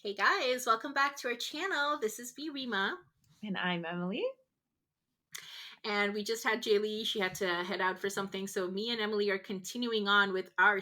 Hey guys, welcome back to our channel. This is Rima. And I'm Emily. And we just had Jaylee. She had to head out for something. So me and Emily are continuing on with our,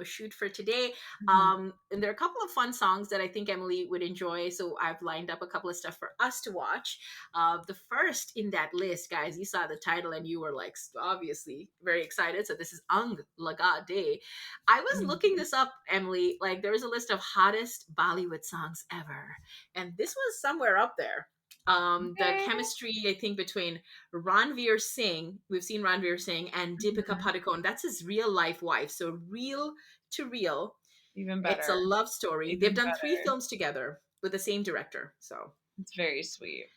shoot for today. Mhm. And there are a couple of fun songs that I think Emily would enjoy. So I've lined up a couple of stuff for us to watch. The first in that list, guys, you saw the title and you were like, obviously very excited. So this is Ang Laga Day. I was looking Mhm. this up, Emily. Like there was a list of hottest Bollywood songs ever. And this was somewhere up there. The Okay. chemistry, I think, between Ranveer Singh, we've seen Ranveer Singh, and Deepika Mhm. Padukone. That's his real life wife. So real to real. Even It's a better. love story. They've Even done three better. films together with the same director. So It's very sweet.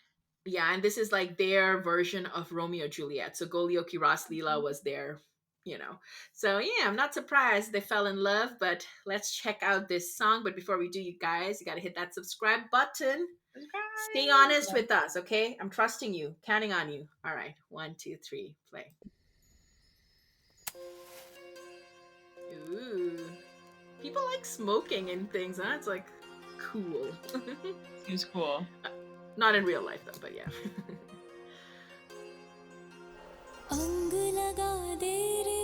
yeah, and this is like their version of Romeo and Juliet. So Golioki Ras-leela was there, you know. So yeah, I'm not surprised they fell in love, but let's check out this song. But before we do, you guys, you got to hit that subscribe button. Stay honest Subscribe. with us, okay? I'm trusting you, counting on you. All right, one, two, three, play. Ooh, people like smoking and things, huh? It's like cool. Seems cool. Not in real life though, but yeah. अंग लगा दे रे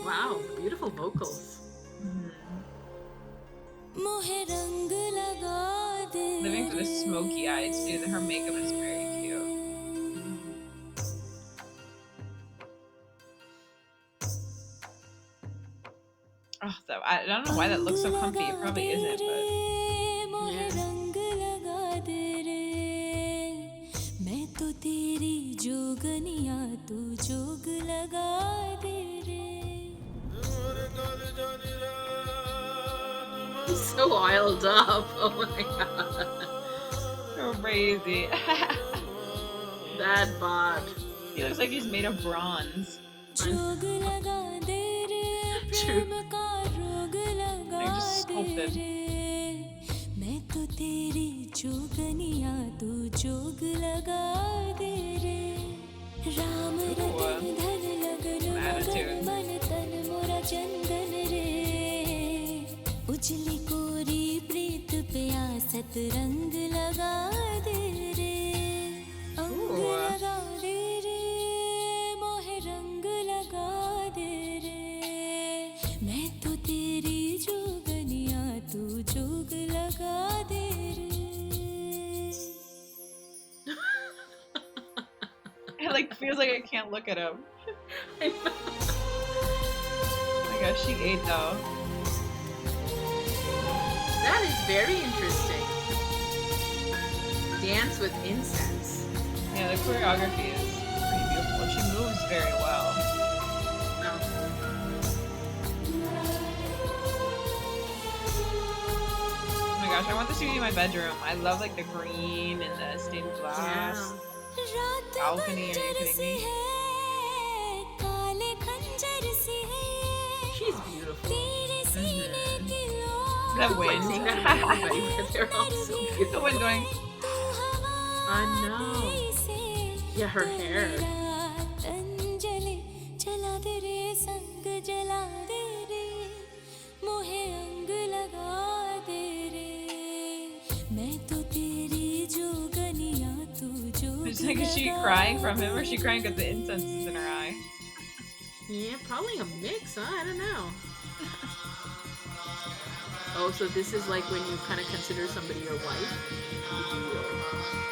Wow, beautiful vocals. Mhm. मोहे रंग लगा दे Living for the smoky eyes too. Her makeup is very cute. Oh, I don't know why that looks so comfy. It probably isn't, but Yeah. मैं तो तेरी जोगनिया तू जोग लगा दे रे He's so oiled up. Oh my god. crazy. That bod. He looks like he's made of bronze. जोग लगा दे रे True. प्रेम का रोग लगा Like just दे sculpted. रे मैं तो तेरी जोगनिया तू जोग लगा दे रे राम रतन Ooh, धन लगन some मगन attitude. मन तन मोरा चंदन रे उजली कोरी प्रीत पे आसत रंग लगा दे रे अंग Ooh. लगा दे रे मोहे रंग लगा दे रे मैं तो तेरी जोगनिया तू जोग लगा दे रे It like feels like I can't look at him. I know. Oh my gosh, she ate though. That is very interesting. Dance with incense. Yeah, the choreography is pretty beautiful. She moves very well. Oh. Oh my gosh, I want this to be in my bedroom. I love like the green and the stained glass. Yeah. Balcony, are you kidding me? She's beautiful. Mhm. I The feel like saying that about wind. everybody, but they're all so The wind beautiful. going. I know. Yeah, her hair. It's like, is she crying from him or is she crying because the incense is in her eye? Yeah, probably a mix, huh? I don't know. Oh, so this is like when you kind of consider somebody your wife. You do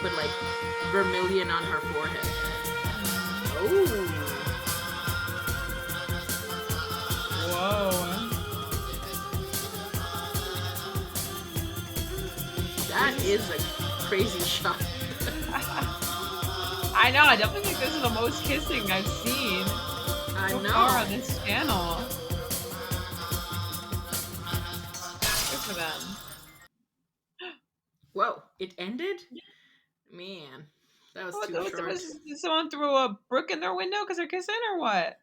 put like vermilion on her forehead. Oh, Whoa. that This is. is a crazy shot. I know, I definitely think this is the most kissing I've seen I so far on know. this channel. Good for them. Whoa, it ended? Man, that was What, too short. did someone throw a brook in their window because they're kissing or what?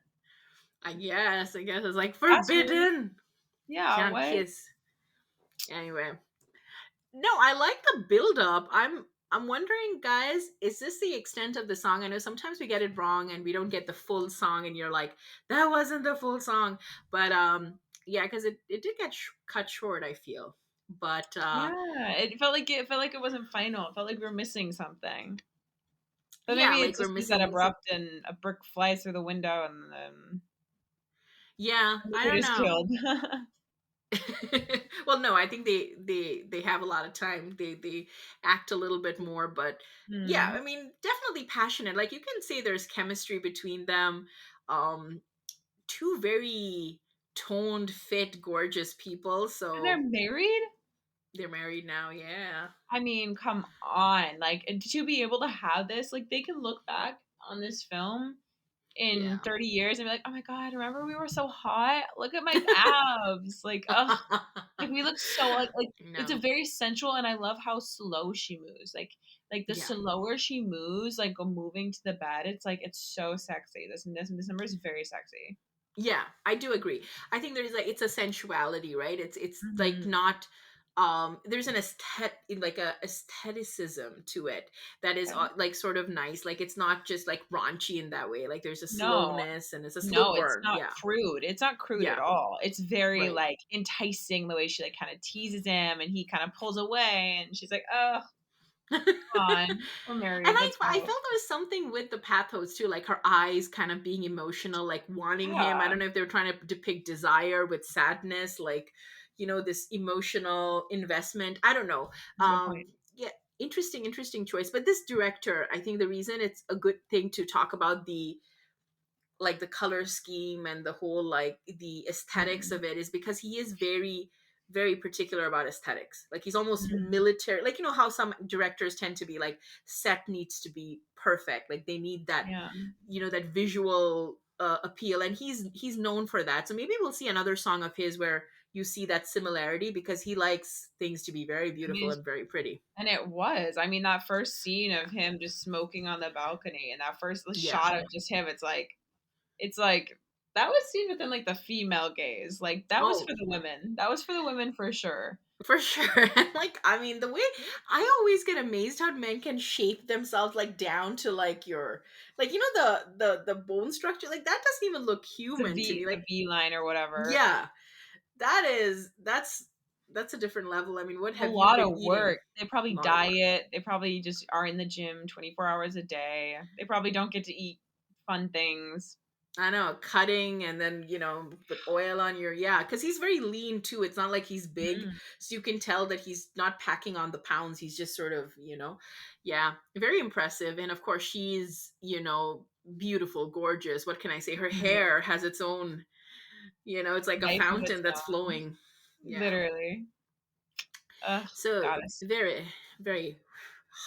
I guess it's like That's rude. forbidden. Yeah, Can't what? kiss. Anyway, no, I like the build up. I'm wondering, guys, is this the extent of the song? I know sometimes we get it wrong and we don't get the full song, and you're like, that wasn't the full song. But Yeah, because it did get cut short, I feel. But Yeah, it felt like it wasn't final. It felt like we were missing something. But yeah, maybe it like we're just was that missing. abrupt and a brick flies through the window and then Yeah, the I kid don't is know. killed. Well, no, I think they have a lot of time. They act a little bit more, but yeah, I Hmm. mean, definitely passionate. Like you can say there's chemistry between them. Um, Two very toned, fit, gorgeous people. And they're So married? they're married now. Yeah, I mean, come on. Like, and to be able to have this, like, they can look back on this film in yeah. 30 years and be like, oh my God, remember we were so hot? Look at my abs. Like, ugh. Like we look so like it's a No, very sensual, and I love how slow she moves. Like the yeah. slower she moves, like go moving to the bed, it's like it's so sexy. This number is very sexy. Yeah, I do agree. I think there's like it's a sensuality, right? It's like Hmm. not there's an like a aestheticism to it that is Yeah. like sort of nice. Like it's not just like raunchy in that way. Like there's a No, slowness and it's a slow no, it's burn. not Yeah. crude. It's not crude at Yeah. all. It's very Right. like enticing the way she like kind of teases him, and he kind of pulls away, and she's like, "Oh, come on, we're And married. I Let's I felt go." there was something with the pathos too, like her eyes kind of being emotional, like wanting him. I Yeah, don't know if they were trying to depict desire with sadness, like this emotional investment. I don't know. that's a good point. Yeah, interesting choice. But this director, I think the reason it's a good thing to talk about the like the color scheme and the whole like the aesthetics Mm. of it is because he is very particular about aesthetics. Like he's almost Mm. military, like how some directors tend to be like set needs to be perfect, like they need that Yeah, that visual appeal, and he's known for that. So maybe we'll see another song of his where you see that similarity because he likes things to be very I beautiful mean, and very pretty. and it was. I mean, that first scene of him just smoking on the balcony and that first Yeah. shot of just him, it's like that was seen within like the female gaze. Like that was for Oh, the women. That was for the women for sure. for sure. Like, I mean, the way I always get amazed how men can shape themselves like down to like your like the bone structure. Like that doesn't even look human to me. The Like, V line or whatever. yeah, that's a different level. I mean, what A have you lot been of eating? work. They probably A lot of work. diet. They probably just are in the gym 24 hours a day. They probably don't get to eat fun things. I know, cutting and then, put oil on your, yeah, because he's very lean too. It's not like he's big. Mm. So you can tell that he's not packing on the pounds. He's just sort of, yeah, very impressive. And of course, she's, beautiful, gorgeous. What can I say? Her Yeah. hair has its own, it's like a Life of its fountain that's own. flowing. Yeah. Literally. Ugh, So goddess. very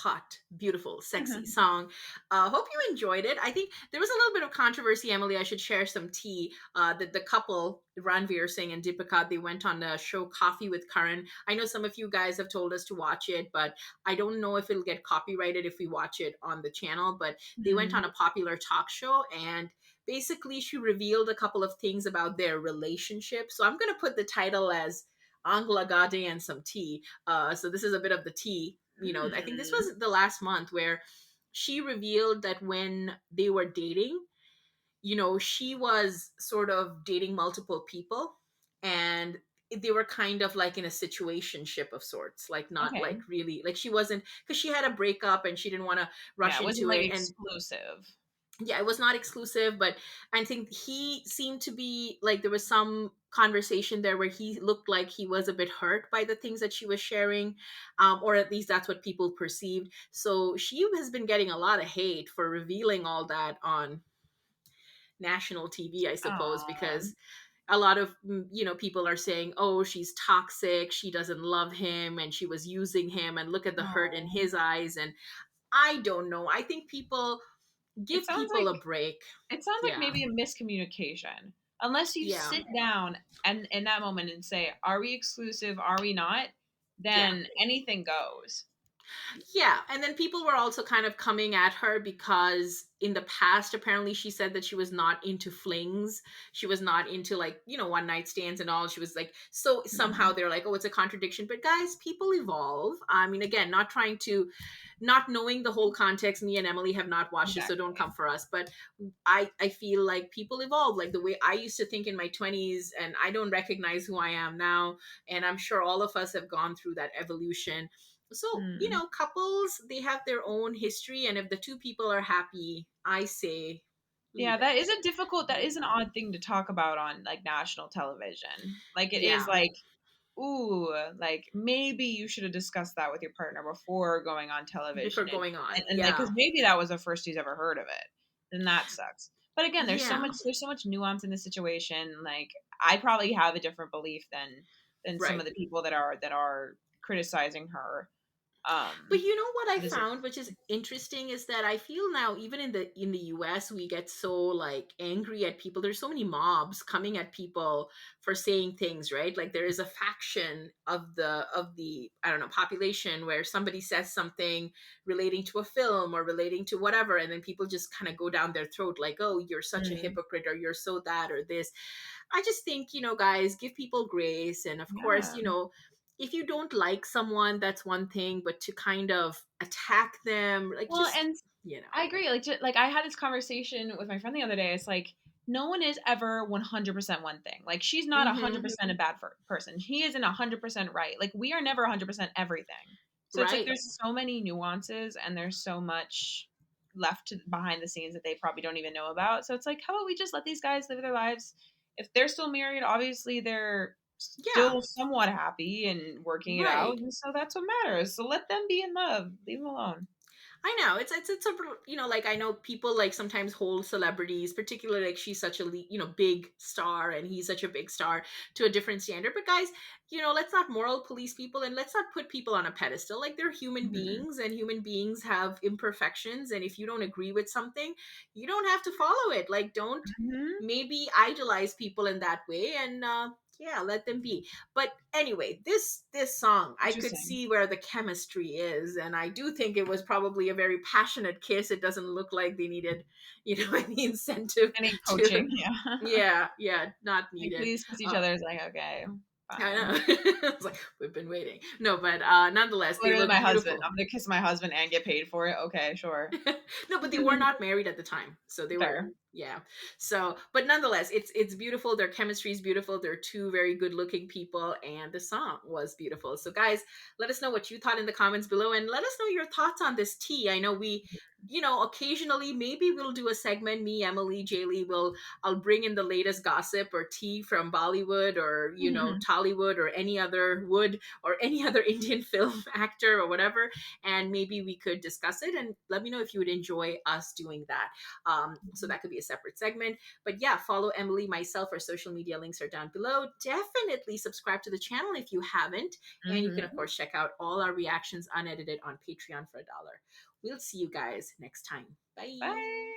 hot, beautiful, sexy song. Hope you enjoyed it. I think there was a little bit of controversy, Emily. I should share some tea. That the couple, Ranveer Singh and Deepika, they went on the show Coffee with Karan. I know some of you guys have told us to watch it, but I don't know if it'll get copyrighted if we watch it on the channel. But they went on Hmm. a popular talk show and basically she revealed a couple of things about their relationship. So I'm going to put the title as Angla Gade and some tea. So this is a bit of the tea. I think this Hmm. was the last month where she revealed that when they were dating, she was sort of dating multiple people, and they were kind of like in a situationship of sorts, like not Okay. like really like she wasn't because she had a breakup and she didn't want to Yeah, rush it wasn't into like it, and exclusive. yeah, it was not exclusive, but I think he seemed to be like there was some conversation there where he looked like he was a bit hurt by the things that she was sharing, or at least that's what people perceived. So she has been getting a lot of hate for revealing all that on national TV, I suppose, Oh, because a lot of people are saying, oh, she's toxic, she doesn't love him, and she was using him, and look at the hurt in oh. his eyes. And I don't know, I think people It give sounds people like a break. it sounds like Yeah. maybe a miscommunication. Unless you Yeah. sit down and in that moment and say, "Are we exclusive? Are we not?" Yeah. Then anything goes. Yeah, and then people were also kind of coming at her because in the past, apparently, she said that she was not into flings. She was not into, like, one night stands and all. She was like, so somehow Mhm. they're like, oh, it's a contradiction. But guys, people evolve. I mean, again, not trying to, not knowing the whole context. Me and Emily have not watched it, so don't Exactly. come for us. But I feel like people evolve, like the way I used to think in my 20s, and I don't recognize who I am now. And I'm sure all of us have gone through that evolution. So, Mm. couples, they have their own history, and if the two people are happy, I say Yeah, leave it. that is an odd thing to talk about on like national television. Like it is Yeah, like, ooh, like maybe you should have discussed that with your partner before going on before television, going on. and like because Yeah, maybe that was the first he's ever heard of it. Then that sucks. But again, yeah, there's so much nuance in the situation. Like I probably have a different belief than some of right. the people that are criticizing her. But Um, you know what I this is, found, which is interesting, is that I feel now, even in the US, we get so like angry at people. There's so many mobs coming at people for saying things, right? Like there is a faction of the I don't know, population, where somebody says something relating to a film or relating to whatever, and then people just kind of go down their throat like, oh, you're such a mm, hypocrite, or you're so that or this. I just think, guys, give people grace. And of course, yeah. if you don't like someone, that's one thing, but to kind of attack them, like, Well, just, and you know, I agree. Like, like I had this conversation with my friend the other day. It's like no one is ever 100% one thing. Like she's not mm-hmm, 100% a bad person. He isn't 100% right. Like we are never 100% everything. So it's like right. there's so many nuances and there's so much behind the scenes that they probably don't even know about. So it's like, how about we just let these guys live their lives? If they're still married, obviously they're Yeah, still somewhat happy and working it out, right. and so that's what matters. So let them be in love. Leave them alone. I know it's a, like, I know people like sometimes hold celebrities, particularly like she's such a big star and he's such a big star, to a different standard. But guys, let's not moral police people, and let's not put people on a pedestal. Like, they're human Mhm. beings, and human beings have imperfections. And if you don't agree with something, you don't have to follow it. Like, don't Mhm. maybe idolize people in that way, and yeah, let them be. But anyway, this song, I could Interesting. see where the chemistry is, and I do think it was probably a very passionate kiss. It doesn't look like they needed, any incentive Any to. coaching, yeah. Yeah, yeah, not Like, needed. please kiss each uh, other is like, okay, I fine. know. It's like, we've been waiting. No, but nonetheless, they Literally look my husband. beautiful. I'm gonna kiss my husband and get paid for it. Okay, sure. No, but they were not married at the time, so they were. Fair. Yeah. So, but nonetheless, it's beautiful. Their chemistry is beautiful. They're two very good looking people, and the song was beautiful. So, guys, let us know what you thought in the comments below, and let us know your thoughts on this tea. I know we, occasionally maybe we'll do a segment. Me, Emily, Jaylee will. I'll bring in the latest gossip or tea from Bollywood, or Tollywood, or any other wood, or any other Indian film actor or whatever, and maybe we could discuss it, and let me know if you would enjoy us doing that. So that could be a separate segment. But yeah, follow Emily, myself. Our social media links are down below. Definitely subscribe to the channel if you haven't. And you can, of Mhm. course, check out all our reactions unedited on Patreon for $1. We'll see you guys next time. Bye. Bye.